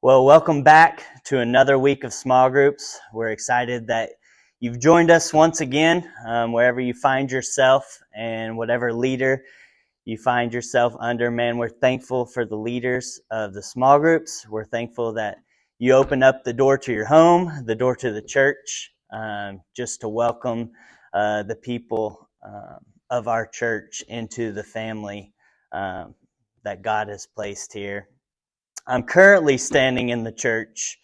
Well, welcome back to another week of small groups. We're excited that you've joined us once again, wherever you find yourself and whatever leader you find yourself under. Man, we're thankful for the leaders of the small groups. We're thankful that you open up the door to your home, the door to the church, just to welcome the people of our church into the family that God has placed here. I'm currently standing in the church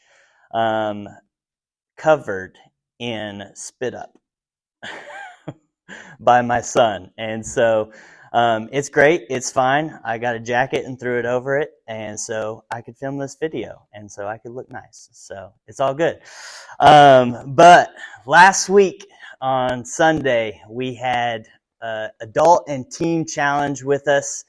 covered in spit up by my son. And so it's great. It's fine. I got a jacket and threw it over it. And so I could film this video. And so I could look nice. So it's all good. But last week on Sunday, we had adult and teen challenge with us.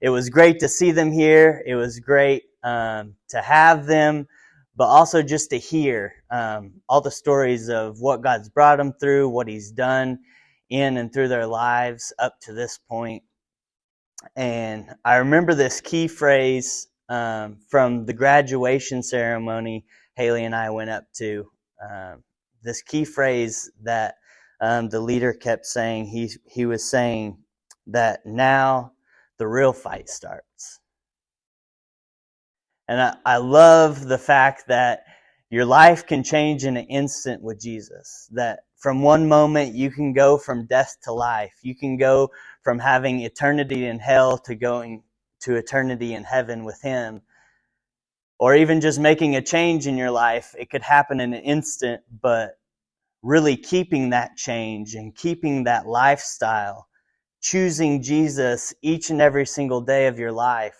It was great to see them here. It was great to have them, but also just to hear all the stories of what God's brought them through, what He's done in and through their lives up to this point. And I remember this key phrase from the graduation ceremony Haley and I went up to. This key phrase that the leader kept saying. He was saying that now the real fight starts. And I love the fact that your life can change in an instant with Jesus. That from one moment you can go from death to life. You can go from having eternity in hell to going to eternity in heaven with Him. Or even just making a change in your life. It could happen in an instant, but really keeping that change and keeping that lifestyle, choosing Jesus each and every single day of your life,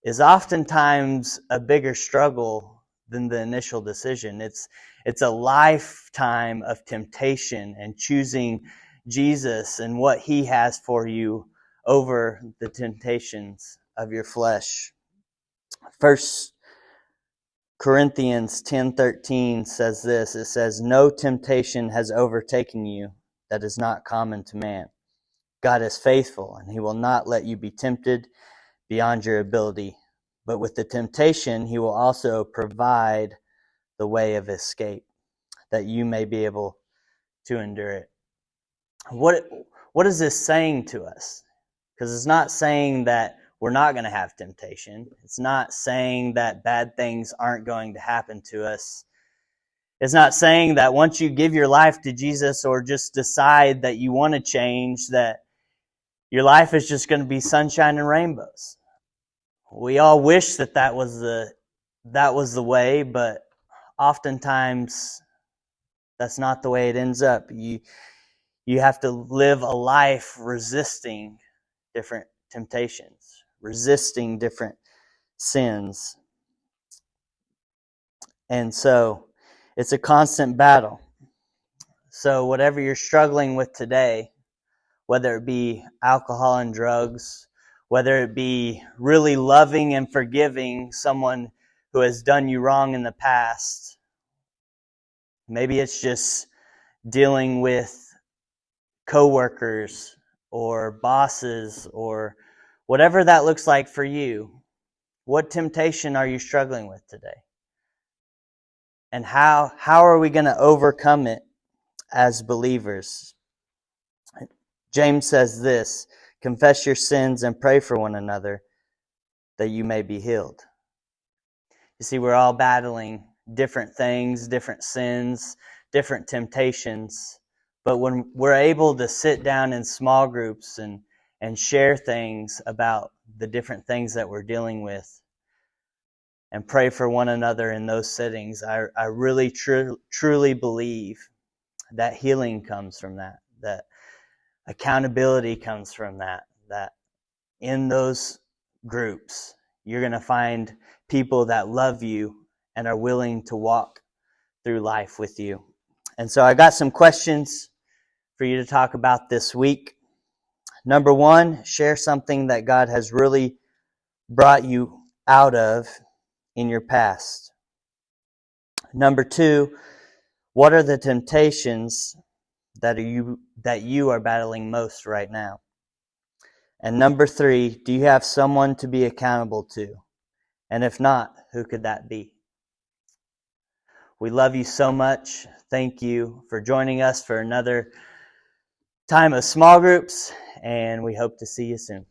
is oftentimes a bigger struggle than the initial decision. It's a lifetime of temptation and choosing Jesus and what He has for you over the temptations of your flesh. 1 Corinthians 10:13 says this. It says, "No temptation has overtaken you that is not common to man. God is faithful, and He will not let you be tempted beyond your ability. But with the temptation, He will also provide the way of escape, that you may be able to endure it." What is this saying to us? Because it's not saying that we're not going to have temptation. It's not saying that bad things aren't going to happen to us. It's not saying that once you give your life to Jesus or just decide that you want to change, that your life is just going to be sunshine and rainbows. We all wish that was the way, but oftentimes that's not the way it ends up. You have to live a life resisting different temptations, resisting different sins. And so it's a constant battle. So whatever you're struggling with today, whether it be alcohol and drugs, whether it be really loving and forgiving someone who has done you wrong in the past, maybe it's just dealing with coworkers or bosses or whatever that looks like for you. What temptation are you struggling with today? And how are we going to overcome it as believers? James says this, "Confess your sins and pray for one another that you may be healed." You see, we're all battling different things, different sins, different temptations. But when we're able to sit down in small groups and share things about the different things that we're dealing with and pray for one another in those settings, I really truly believe that healing comes from that accountability comes from that in those groups, you're going to find people that love you and are willing to walk through life with you. And so I got some questions for you to talk about this week. Number one, share something that God has really brought you out of in your past. Number two, what are the temptations that you are battling most right now? And number three, do you have someone to be accountable to? And if not, who could that be? We love you so much. Thank you for joining us for another time of small groups, and we hope to see you soon.